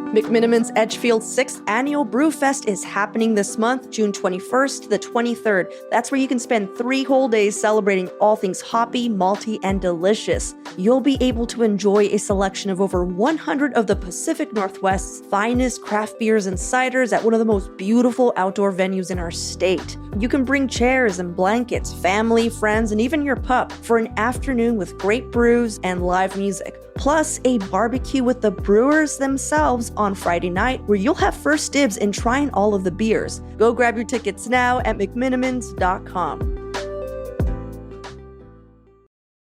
McMinniman's Edgefield's 6th annual Brewfest is happening this month, June 21st to the 23rd. That's where you can spend 3 whole days celebrating all things hoppy, malty, and delicious. You'll be able to enjoy a selection of over 100 of the Pacific Northwest's finest craft beers and ciders at one of the most beautiful outdoor venues in our state. You can bring chairs and blankets, family, friends, and even your pup for an afternoon with great brews and live music. Plus a barbecue with the brewers themselves on Friday night, where you'll have first dibs in trying all of the beers. Go grab your tickets now at mcminimans.com.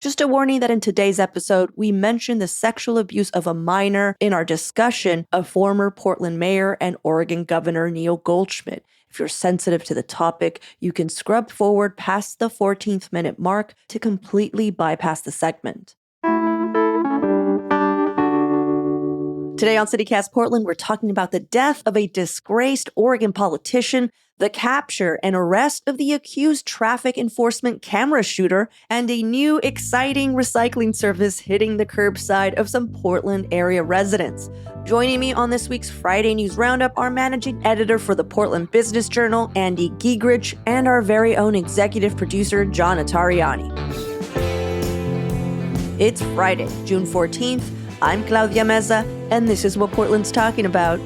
Just a warning that in today's episode, we mentioned the sexual abuse of a minor in our discussion of former Portland Mayor and Oregon Governor Neil Goldschmidt. If you're sensitive to the topic, you can scrub forward past the 14th minute mark to completely bypass the segment. Today on CityCast Portland, we're talking about the death of a disgraced Oregon politician, the capture and arrest of the accused traffic enforcement camera shooter, and a new exciting recycling service hitting the curbside of some Portland area residents. Joining me on this week's Friday News Roundup are managing editor for the Portland Business Journal, Andy Giegerich, and our very own executive producer, John Notarianni. It's Friday, June 14th. I'm Claudia Meza, and this is what Portland's talking about.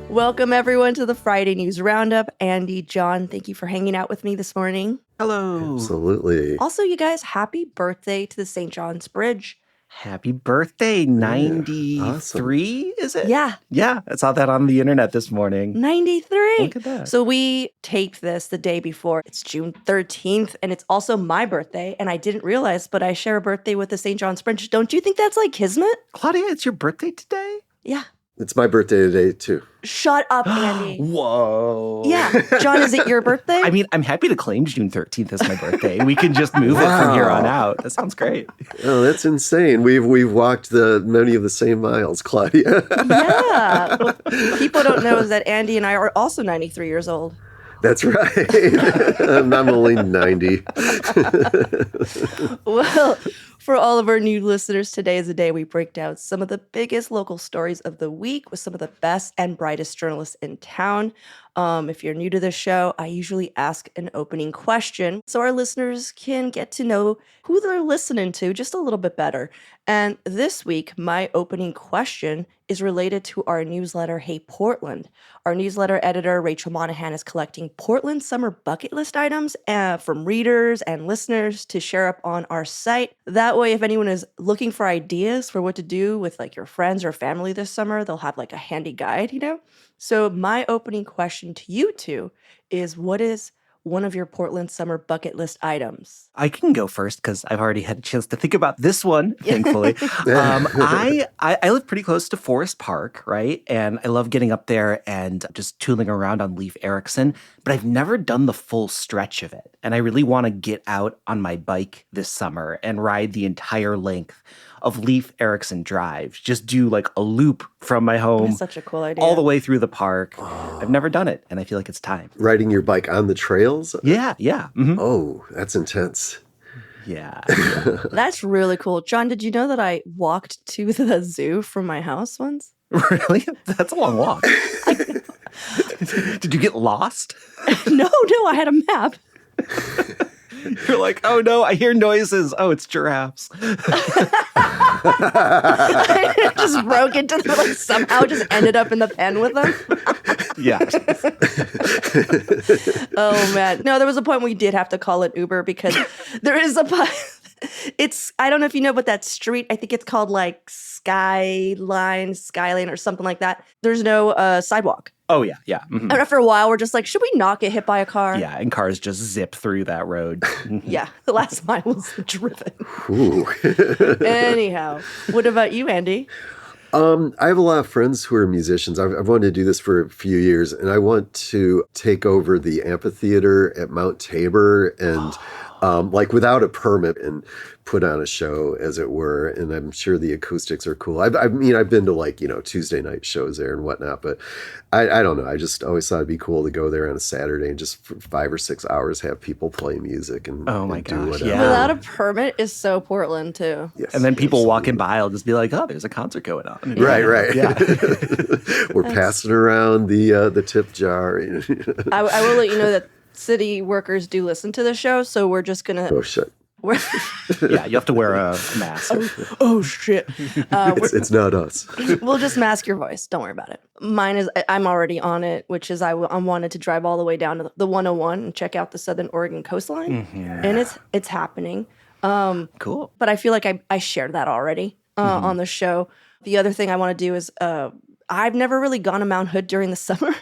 Welcome, everyone, to the Friday News Roundup. Andy, John, thank you for hanging out with me this morning. Hello. Absolutely. Also, you guys, happy birthday to the St. John's Bridge. Happy birthday, 93, awesome. Is it? Yeah. Yeah, I saw that on the internet this morning. 93. Look at that. So we taped this the day before. It's June 13th, and it's also my birthday, and I didn't realize, but I share a birthday with the St. John's Bridge. Don't you think that's like kismet? Claudia, it's your birthday today? Yeah. It's my birthday today, too. Shut up, Andy. Whoa. Yeah. John, is it your birthday? I mean, I'm happy to claim June 13th as my birthday. We can just move it from here on out. That sounds great. Oh, that's insane. We've walked many of the same miles, Claudia. Yeah. What people don't know is that Andy and I are also 93 years old. That's right. I'm only 90. Well, for all of our new listeners, today is the day we break down some of the biggest local stories of the week with some of the best and brightest journalists in town. If you're new to the show, I usually ask an opening question so our listeners can get to know who they're listening to just a little bit better. And this week, my opening question is related to our newsletter, Hey Portland. Our newsletter editor, Rachel Monahan, is collecting Portland summer bucket list items from readers and listeners to share up on our site. That way, if anyone is looking for ideas for what to do with like your friends or family this summer, they'll have like a handy guide, you know? So my opening question to you two is, what is one of your Portland summer bucket list items? I can go first because I've already had a chance to think about this one, thankfully. I live pretty close to Forest Park, right? And I love getting up there and just tooling around on Leif Erikson, but I've never done the full stretch of it. And I really want to get out on my bike this summer and ride the entire length of Leif Erikson Drive. Just do like a loop from my home. That's such a cool idea. All the way through the park. Oh. I've never done it, and I feel like it's time. Riding your bike on the trails? Yeah. Mm-hmm. Oh, that's intense. Yeah. That's really cool. John, did you know that I walked to the zoo from my house once? Really? That's a long walk. Did you get lost? No, I had a map. You're like, oh no, I hear noises. Oh, it's giraffes. I just broke into them, like somehow just ended up in the pen with them. Yeah. Oh man. No, there was a point we did have to call it Uber because there is I don't know if you know, but that street, I think it's called like Skyline or something like that. There's no sidewalk. Oh, yeah. Mm-hmm. And after a while, we're just like, should we not get hit by a car? Yeah, and cars just zip through that road. Yeah, the last mile was driven. Ooh. Anyhow, what about you, Andy? I have a lot of friends who are musicians. I've wanted to do this for a few years, and I want to take over the amphitheater at Mount Tabor and like without a permit and put on a show, as it were. And I'm sure the acoustics are cool. I mean, I've been to like, Tuesday night shows there and whatnot, but I don't know. I just always thought it'd be cool to go there on a Saturday and just for 5 or 6 hours have people play music and, Oh my and do gosh, whatever. yeah. Without a permit is so Portland too. Yes, And then people walking absolutely. by will just be like, oh, there's a concert going on. Right. Yeah. We're passing around the tip jar. I will let you know that city workers do listen to the show, so we're just gonna. Oh shit! Yeah, you have to wear a mask. Oh shit! It's not us. We'll just mask your voice. Don't worry about it. Mine is I'm already on it, which is I wanted to drive all the way down to the 101 and check out the Southern Oregon coastline, and it's happening. Cool. But I feel like I shared that already on the show. The other thing I want to do is I've never really gone to Mount Hood during the summer.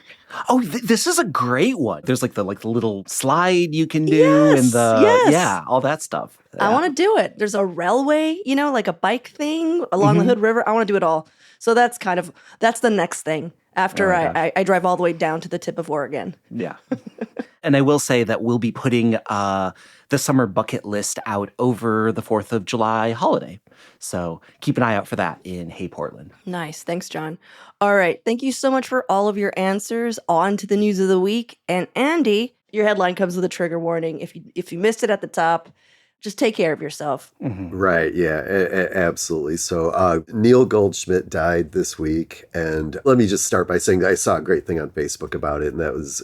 Oh, this is a great one. There's like the little slide you can do Yes, and yes. all that stuff. I want to do it. There's a railway, like a bike thing along the Hood River. I want to do it all. So that's the next thing after Oh my I drive all the way down to the tip of Oregon. Yeah. And I will say that we'll be putting the summer bucket list out over the 4th of July holiday. So keep an eye out for that in Hey Portland. Nice. Thanks, John. All right. Thank you so much for all of your answers. On to the news of the week. And Andy, your headline comes with a trigger warning. If you missed it at the top, just take care of yourself. Right. Yeah, absolutely. So Neil Goldschmidt died this week. And let me just start by saying that I saw a great thing on Facebook about it. And that was,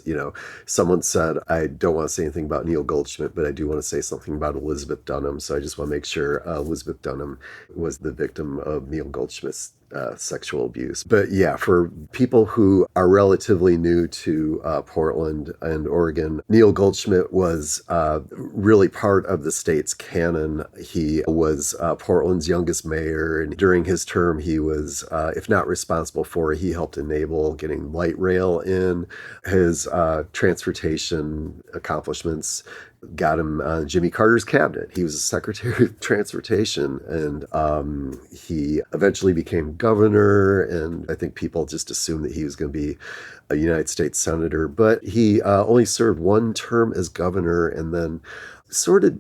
someone said, I don't want to say anything about Neil Goldschmidt, but I do want to say something about Elizabeth Dunham. So I just want to make sure Elizabeth Dunham was the victim of Neil Goldschmidt's sexual abuse. But yeah, for people who are relatively new to Portland and Oregon, Neil Goldschmidt was really part of the state's canon. He was Portland's youngest mayor, and during his term, he was, if not responsible for, he helped enable getting light rail in. His transportation accomplishments got him on Jimmy Carter's cabinet. He was a Secretary of Transportation, and he eventually became governor, and I think people just assumed that he was going to be a United States senator, but he only served one term as governor and then sort of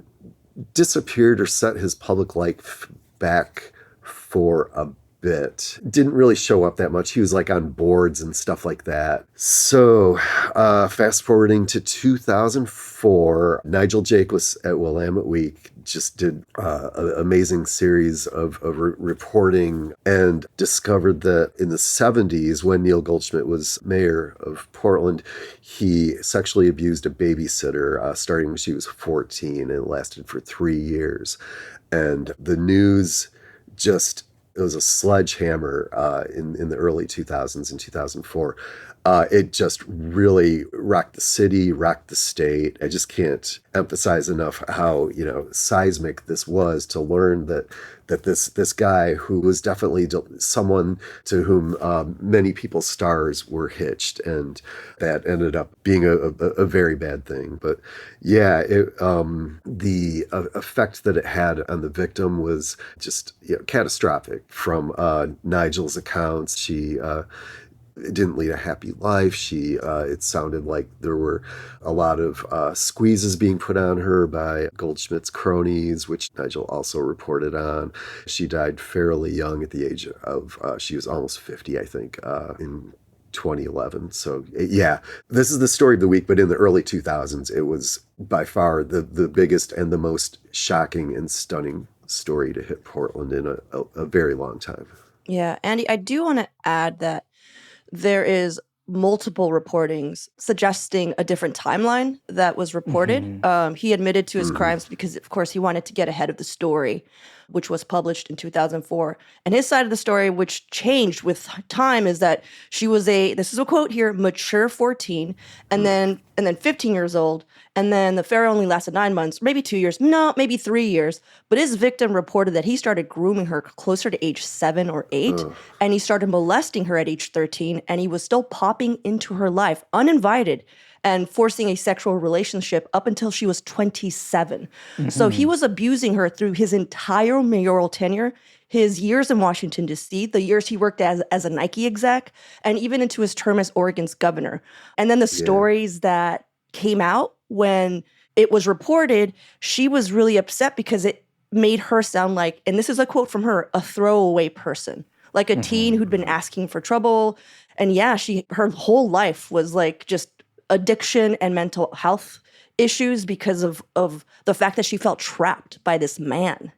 disappeared or set his public life back for a bit. Didn't really show up that much. He was like on boards and stuff like that. So fast forwarding to 2004, Nigel Jake was at Willamette Week, just did an amazing series of reporting and discovered that in the 70s, when Neil Goldschmidt was mayor of Portland, he sexually abused a babysitter starting when she was 14, and it lasted for 3 years. And the news just, it was a sledgehammer in the early 2000s, in 2004. It just really rocked the city, rocked the state. I just can't emphasize enough how, seismic this was to learn that this guy, who was definitely someone to whom many people's stars were hitched, and that ended up being a very bad thing. But yeah, the effect that it had on the victim was just catastrophic. From Nigel's accounts, she didn't lead a happy life. It sounded like there were a lot of squeezes being put on her by Goldschmidt's cronies, which Nigel also reported on. She died fairly young at the age of, she was almost 50, I think, in 2011. So yeah, this is the story of the week, but in the early 2000s, it was by far the biggest and the most shocking and stunning story to hit Portland in a very long time. Yeah, Andy, I do want to add that there is multiple reportings suggesting a different timeline that was reported. He admitted to his crimes because, of course, he wanted to get ahead of the story, which was published in 2004. And his side of the story, which changed with time, is that she was this is a quote here, mature 14, and then 15 years old. And then the affair only lasted 9 months, maybe 2 years, no, maybe 3 years. But his victim reported that he started grooming her closer to age 7 or 8, and he started molesting her at age 13, and he was still popping into her life uninvited and forcing a sexual relationship up until she was 27. So he was abusing her through his entire mayoral tenure, his years in Washington, D.C., the years he worked as a Nike exec, and even into his term as Oregon's governor. And then the stories that came out when it was reported, she was really upset because it made her sound like, and this is a quote from her, a throwaway person, like a teen who'd been asking for trouble. And yeah, her whole life was like just addiction and mental health issues because of the fact that she felt trapped by this man.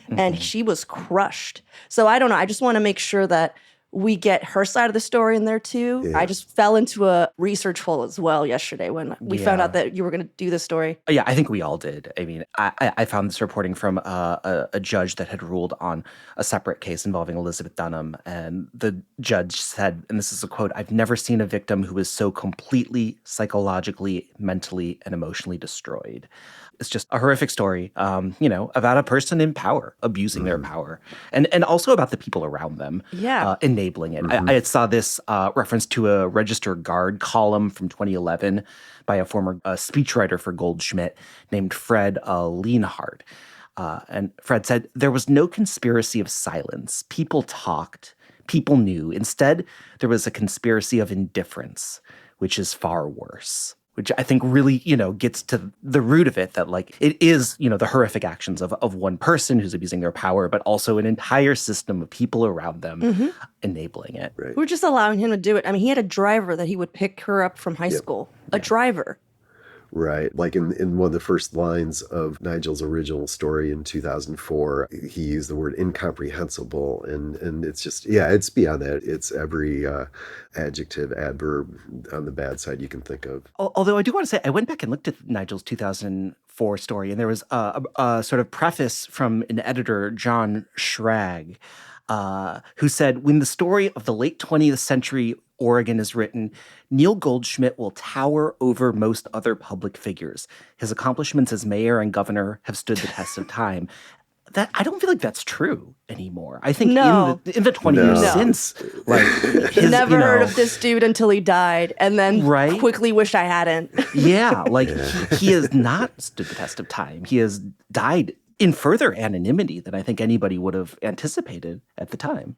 And she was crushed. So I don't know. I just want to make sure that we get her side of the story in there too. Yeah. I just fell into a research hole as well yesterday when we found out that you were going to do this story. Yeah, I think we all did. I mean, I found this reporting from a judge that had ruled on a separate case involving Elizabeth Dunham. And the judge said, and this is a quote, "I've never seen a victim who was so completely psychologically, mentally, and emotionally destroyed." It's just a horrific story, about a person in power, abusing their power, and also about the people around them, enabling it. I saw this reference to a Register Guard column from 2011 by a former speechwriter for Goldschmidt named Fred Lienhardt. And Fred said, "There was no conspiracy of silence. People talked. People knew. Instead, there was a conspiracy of indifference, which is far worse." Which I think really, gets to the root of it, that like it is, the horrific actions of one person who's abusing their power, but also an entire system of people around them enabling it. Right. We're just allowing him to do it. I mean, he had a driver that he would pick her up from high school. A driver. Right. Like in one of the first lines of Nigel's original story in 2004, he used the word incomprehensible. And it's just, it's beyond that. It's every adjective, adverb on the bad side you can think of. Although I do want to say, I went back and looked at Nigel's 2004 story, and there was a sort of preface from an editor, John Schrag, who said, "When the story of the late 20th century Oregon is written, Neil Goldschmidt will tower over most other public figures. His accomplishments as mayor and governor have stood the test of time." That I don't feel like that's true anymore. I think in the 20 years since, like, never heard of this dude until he died, and then quickly wish I hadn't. Yeah, like he has not stood the test of time. He has died in further anonymity than I think anybody would have anticipated at the time.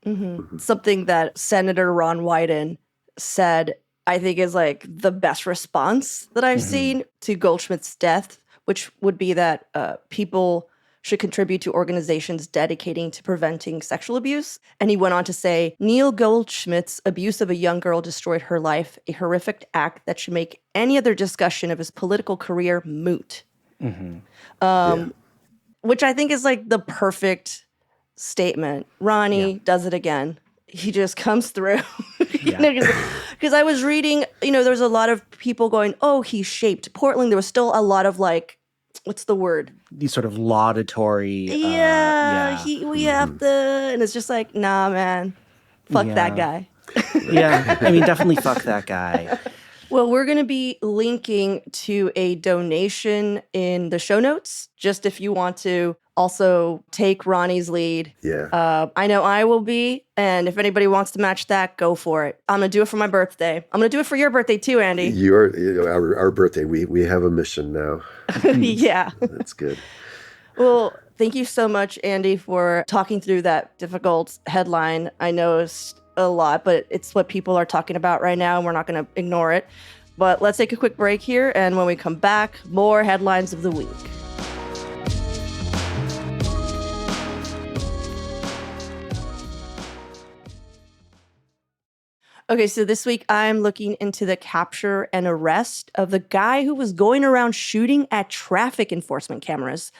Something that Senator Ron Wyden said, I think, is like the best response that I've seen to Goldschmidt's death, which would be that people should contribute to organizations dedicating to preventing sexual abuse. And he went on to say, "Neil Goldschmidt's abuse of a young girl destroyed her life, a horrific act that should make any other discussion of his political career moot." Which I think is like the perfect statement. Ronnie does it again. He just comes through. Because I was reading, there was a lot of people going, "Oh, he shaped Portland." There was still a lot of like, what's the word? These sort of laudatory. We have the, and it's just like, nah, man, fuck that guy. I mean, definitely fuck that guy. Well, we're going to be linking to a donation in the show notes, just if you want to also take Ronnie's lead. I know I will be, and if anybody wants to match that, go for it. I'm going to do it for my birthday. I'm going to do it for your birthday too, Andy. Our birthday. We have a mission now. Yeah. That's good. Well, thank you so much, Andy, for talking through that difficult headline. I know it's a lot, but it's what people are talking about right now, and we're not going to ignore it. But let's take a quick break here, and when we come back, more headlines of the week. Okay, so this week I'm looking into the capture and arrest of the guy who was going around shooting at traffic enforcement cameras.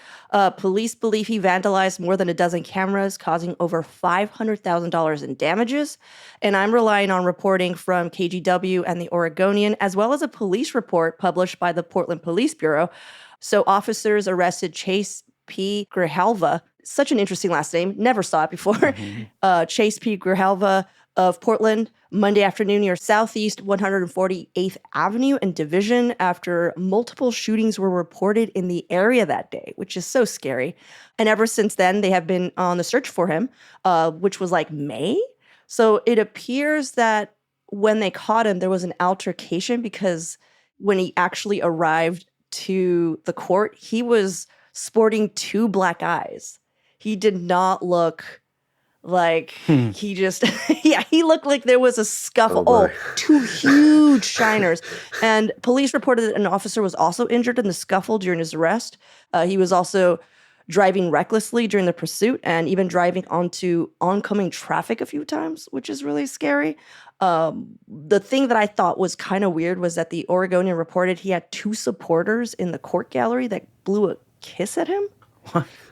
Police believe he vandalized more than a dozen cameras, causing over $500,000 in damages. And I'm relying on reporting from KGW and the Oregonian, as well as a police report published by the Portland Police Bureau. So officers arrested Chase P. Grijalva, such an interesting last name, never saw it before, Chase P. Grijalva of Portland, Monday afternoon near Southeast 148th Avenue and Division after multiple shootings were reported in the area that day, which is so scary. And ever since then, they have been on the search for him, which was like May. So it appears that when they caught him, there was an altercation because when he actually arrived to the court, he was sporting two black eyes. He did not look Like, he just, yeah, he looked like there was a scuffle. Oh, two huge shiners. And police reported that an officer was also injured in the scuffle during his arrest. He was also driving recklessly during the pursuit and even driving onto oncoming traffic a few times, which is really scary. The thing that I thought was kind of weird was that the Oregonian reported he had 2 supporters in the court gallery that blew a kiss at him.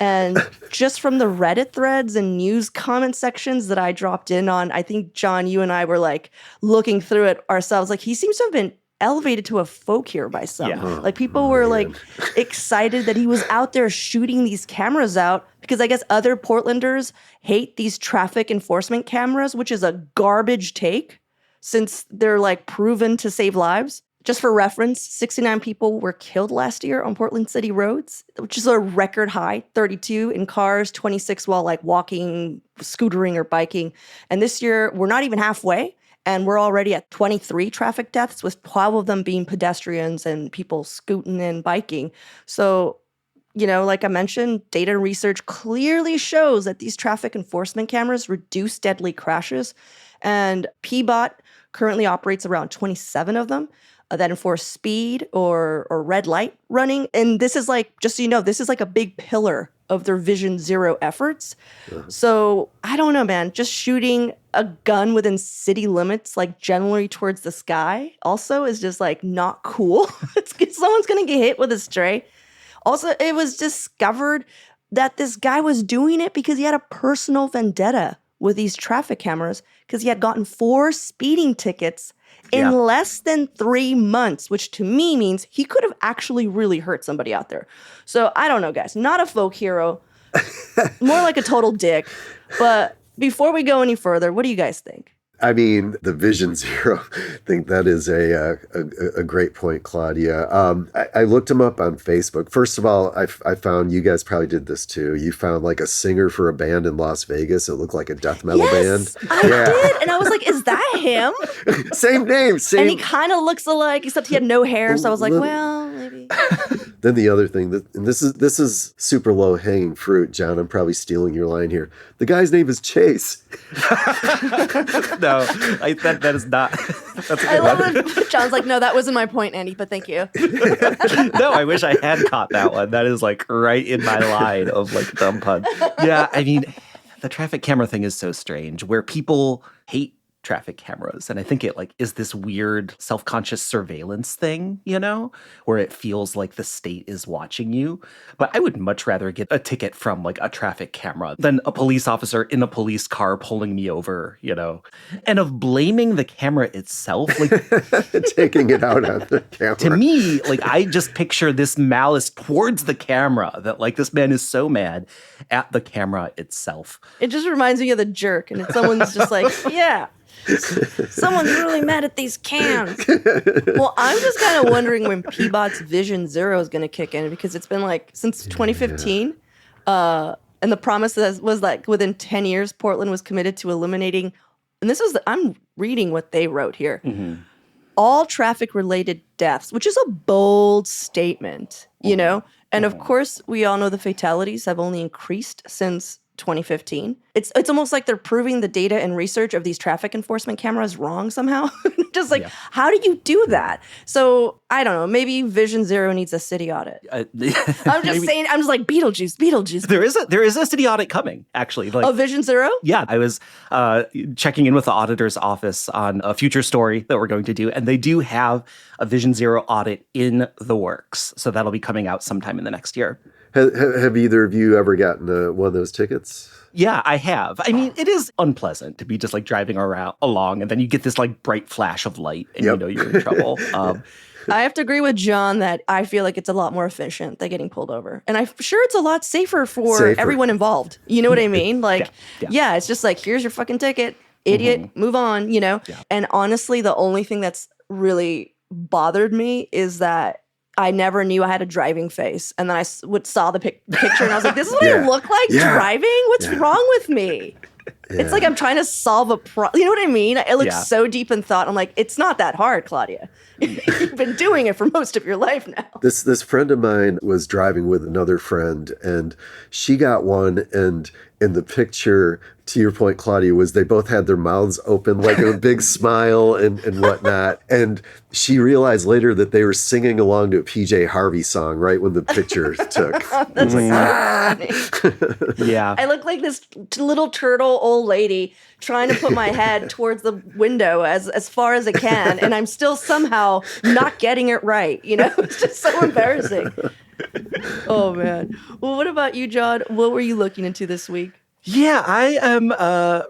And just from the Reddit threads and news comment sections that I dropped in on, I think, John, you and I were like looking through it ourselves. Like, he seems to have been elevated to a folk hero by some. Yeah. Like, people were like excited that he was out there shooting these cameras out because I guess other Portlanders hate these traffic enforcement cameras, which is a garbage take since they're like proven to save lives. Just for reference, 69 people were killed last year on Portland City roads, which is a record high, 32 in cars, 26 while like walking, scootering, or biking. And this year, we're not even halfway, and we're already at 23 traffic deaths, with 12 of them being pedestrians and people scooting and biking. So, you know, like I mentioned, data and research clearly shows that these traffic enforcement cameras reduce deadly crashes. And PBOT currently operates around 27 of them that enforce speed or red light running. And this is like, just so you know, this is like a big pillar of their Vision Zero efforts. So I don't know, man, just shooting a gun within city limits, like generally towards the sky, also is just like not cool. Someone's going to get hit with a stray. Also, it was discovered that this guy was doing it because he had a personal vendetta with these traffic cameras because he had gotten 4 speeding tickets in less than 3 months, which to me means he could have actually really hurt somebody out there. So I don't know, guys. Not a folk hero. More like a total dick. But before we go any further, what do you guys think? I mean, the Vision Zero, I think that is a great point, Claudia. I looked him up on Facebook. First of all, I found, you guys probably did this too, you found like a singer for a band in Las Vegas. It looked like a death metal band. I did. And I this like, is that him? Same name. And he kind of looks alike, except he had no hair. So I was like, well, maybe. Then the other thing, and this is super low hanging fruit, John. I'm probably stealing your line here. The guy's name is Chase. No, that is not. That's a good I love one. it. John's like, no, that wasn't my point, Andy, but thank you. No, I wish I had caught that one. That is like right in my line of like dumb pun. Yeah, I mean, the traffic camera thing is so strange where people hate traffic cameras. And I think it like is this weird self-conscious surveillance thing, you know, where it feels like the state is watching you. But I would much rather get a ticket from like a traffic camera than a police officer in a police car pulling me over, you know, and of blaming the camera itself. Like taking it out on the camera. To me, like I just picture this malice towards the camera that like this man is so mad at the camera itself. It just reminds me of The Jerk. And someone's just like, yeah. Someone's really mad at these cans. Well, I'm just kind of wondering when Peabot's Vision Zero is going to kick in, because it's been like since 2015. And the promise was like within 10 years, Portland was committed to eliminating, and this is, I'm reading what they wrote here, all traffic-related deaths, which is a bold statement, you know? And of course, we all know the fatalities have only increased since 2015. It's almost like they're proving the data and research of these traffic enforcement cameras wrong somehow. Just like, how do you do that? So I don't know. Maybe Vision Zero needs a city audit. I'm just saying. I'm just like Beetlejuice. There is a city audit coming, actually. Like, Vision Zero? Yeah, I was checking in with the auditor's office on a future story that we're going to do, and they do have a Vision Zero audit in the works. So that'll be coming out sometime in the next year. Have either of you ever gotten one of those tickets? Yeah, I have. I mean, it is unpleasant to be just like driving along and then you get this like bright flash of light and you know you're in trouble. I have to agree with John that I feel like it's a lot more efficient than getting pulled over. And I'm sure it's a lot safer for everyone involved. You know what I mean? Like, yeah, it's just like, here's your fucking ticket, idiot, move on, you know? Yeah. And honestly, the only thing that's really bothered me is that I never knew I had a driving face. And then I saw the picture and I was like, this is what I look like driving? What's wrong with me? Yeah. It's like I'm trying to solve a problem. You know what I mean? I look so deep in thought. I'm like, it's not that hard, Claudia. You've been doing it for most of your life now. This friend of mine was driving with another friend, and she got one, and And the picture, to your point, Claudia, was they both had their mouths open like a big smile and whatnot. And she realized later that they were singing along to a PJ Harvey song right when the picture took. That's so funny. Yeah. I look like this little turtle old lady trying to put my head towards the window as far as I can, and I'm still somehow not getting it right. It's just so embarrassing. Oh, man. Well, what about you, John? What were you looking into this week? Yeah, I am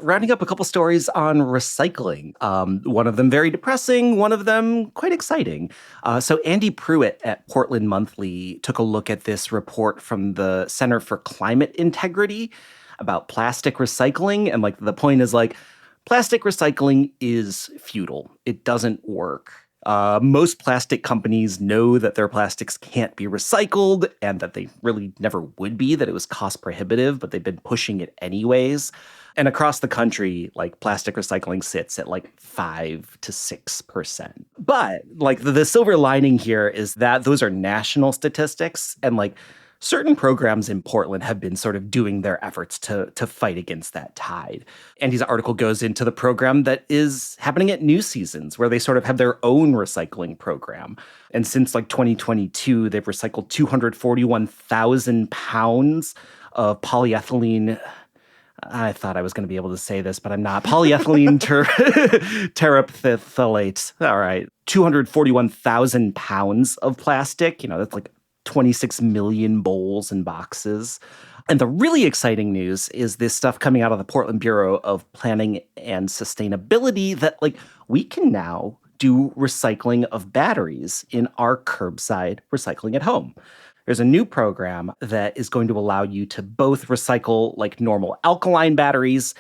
rounding up a couple stories on recycling. One of them very depressing, one of them quite exciting. So Andy Pruitt at Portland Monthly took a look at this report from the Center for Climate Integrity about plastic recycling. And the point is plastic recycling is futile. It doesn't work. Most plastic companies know that their plastics can't be recycled and that they really never would be, that it was cost prohibitive, but they've been pushing it anyways. And across the country, plastic recycling sits at 5 to 6%. But the silver lining here is that those are national statistics, and certain programs in Portland have been sort of doing their efforts to fight against that tide. Andy's article goes into the program that is happening at New Seasons, where they sort of have their own recycling program. And since 2022, they've recycled 241,000 pounds of polyethylene. I thought I was going to be able to say this, but I'm not. Polyethylene terephthalate. All right. 241,000 pounds of plastic. That's 26 million bowls and boxes. And the really exciting news is this stuff coming out of the Portland Bureau of Planning and Sustainability that we can now do recycling of batteries in our curbside recycling at home. There's a new program that is going to allow you to both recycle normal alkaline batteries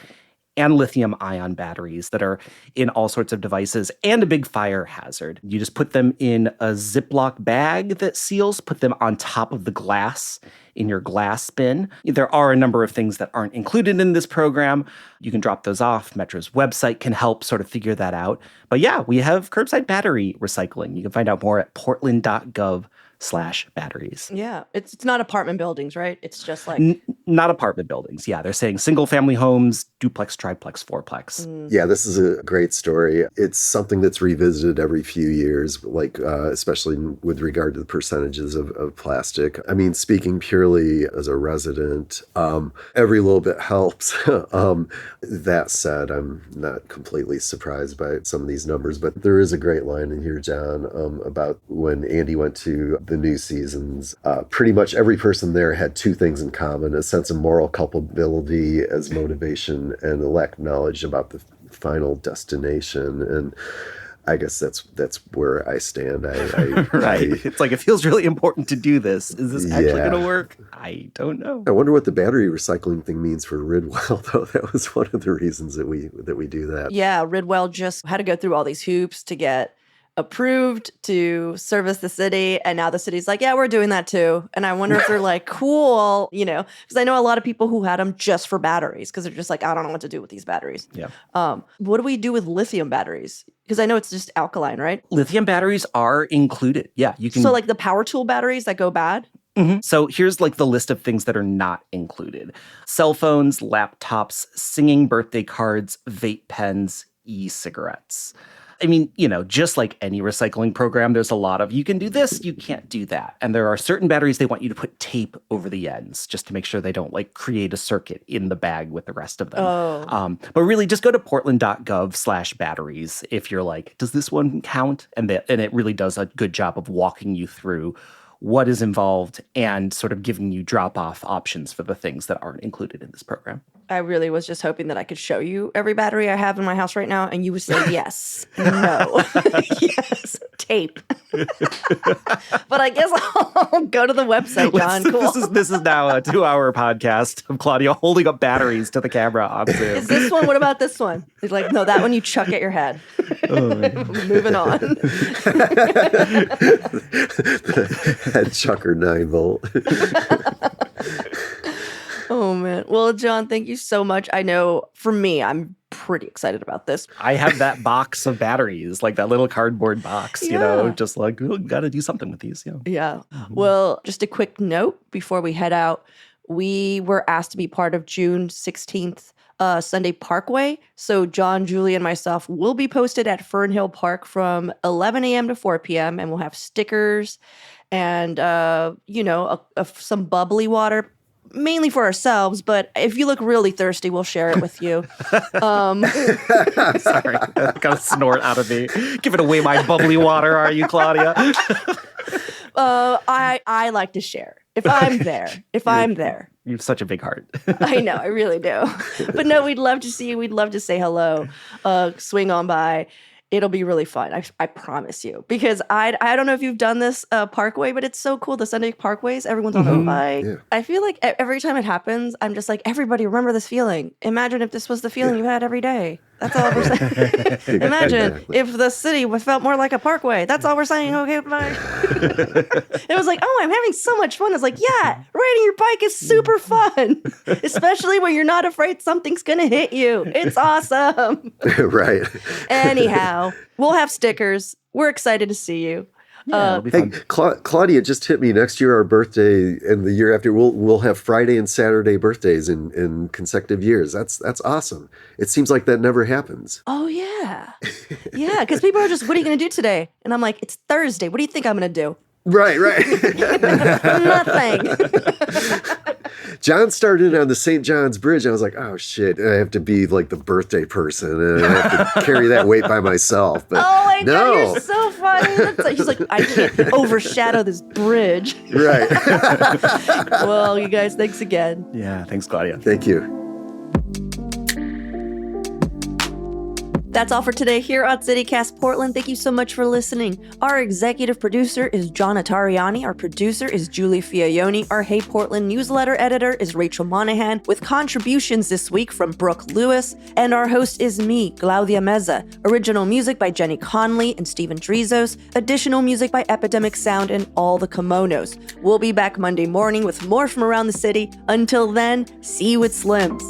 and lithium-ion batteries that are in all sorts of devices and a big fire hazard. You just put them in a Ziploc bag that seals, put them on top of the glass in your glass bin. There are a number of things that aren't included in this program. You can drop those off. Metro's website can help sort of figure that out. But yeah, we have curbside battery recycling. You can find out more at portland.gov/batteries. Yeah, it's not apartment buildings, right? It's just not apartment buildings. Yeah, they're saying single family homes, duplex, triplex, fourplex. Yeah, this is a great story. It's something that's revisited every few years, especially with regard to the percentages of plastic. I mean, speaking purely as a resident, every little bit helps. That said, I'm not completely surprised by some of these numbers, but there is a great line in here, John, about when Andy went to the New Seasons. Pretty much every person there had two things in common: a sense of moral culpability as motivation and a lack of knowledge about the final destination. And I guess that's where I stand. Right. It's it feels really important to do this. Is this actually going to work? I don't know. I wonder what the battery recycling thing means for Ridwell, though. That was one of the reasons that we do that. Yeah, Ridwell just had to go through all these hoops to get approved to service the city, and now the city's yeah, we're doing that too. And I wonder if they're cool, because I know a lot of people who had them just for batteries, because they're just I don't know what to do with these batteries. Yeah. What do we do with lithium batteries? Because I know it's just alkaline, right? Lithium batteries are included. Yeah, you can. So the power tool batteries that go bad? Mm-hmm. So here's the list of things that are not included: cell phones, laptops, singing birthday cards, vape pens, e-cigarettes. I mean, just like any recycling program, there's a lot of, you can do this, you can't do that. And there are certain batteries they want you to put tape over the ends just to make sure they don't create a circuit in the bag with the rest of them. Oh. But really just go to portland.gov/batteries if you're does this one count? And it really does a good job of walking you through what is involved and sort of giving you drop-off options for the things that aren't included in this program. I really was just hoping that I could show you every battery I have in my house right now, and you would say yes, no, yes, tape. But I guess I'll go to the website, John. Cool. This is now a 2-hour podcast of Claudia holding up batteries to the camera on Zoom. Is this one? What about this one? He's no, that one you chuck at your head. Oh, moving on. Head chucker 9-volt. Oh, man. Well, John, thank you so much. I know for me, I'm pretty excited about this. I have that box of batteries, that little cardboard box, just got to do something with these. Yeah. Well, just a quick note before we head out. we were asked to be part of June 16th Sunday Parkway. So John, Julie, and myself will be posted at Fernhill Park from 11 a.m. to 4 p.m. and we'll have stickers and, some bubbly water, mainly for ourselves. But if you look really thirsty, we'll share it with you. Sorry, got a snort out of me. Giving away my bubbly water, are you, Claudia? I like to share. If I'm there. You have such a big heart. I know, I really do. But no, we'd love to see you. We'd love to say hello. Swing on by. It'll be really fun. I promise you. Because I don't know if you've done this parkway, but it's so cool. The Sunday parkways, everyone's on their bike. Yeah. I feel like every time it happens, I'm just like, everybody remember this feeling. Imagine if this was the feeling you had every day. That's all we're saying. Imagine if the city felt more like a parkway. That's all we're saying. Okay, bye. It was like, oh, I'm having so much fun. It's like, yeah, riding your bike is super fun, especially when you're not afraid something's going to hit you. It's awesome. Right. Anyhow, we'll have stickers. We're excited to see you. Yeah, hey, Claudia just hit me. Next year, our birthday, and the year after, we'll have Friday and Saturday birthdays in consecutive years. That's awesome. It seems like that never happens. Oh yeah, yeah. Because people are just, what are you going to do today? And I'm like, it's Thursday. What do you think I'm going to do? Right. Nothing. John started on the St. John's Bridge. I was like, oh shit, I have to be like the birthday person, and I have to carry that weight by myself. But oh my God, you're so funny. He's like, I can't overshadow this bridge. Right. Well, you guys, thanks again. Yeah, thanks, Claudia. Thank you. That's all for today here on CityCast Portland. Thank you so much for listening. Our executive producer is John Notarianni. Our producer is Julie Fiaioni. Our Hey Portland newsletter editor is Rachel Monahan, with contributions this week from Brooke Lewis. And our host is me, Claudia Meza. Original music by Jenny Conley and Stephen Drizos. Additional music by Epidemic Sound and All the Kimonos. We'll be back Monday morning with more from around the city. Until then, see you at Slim's.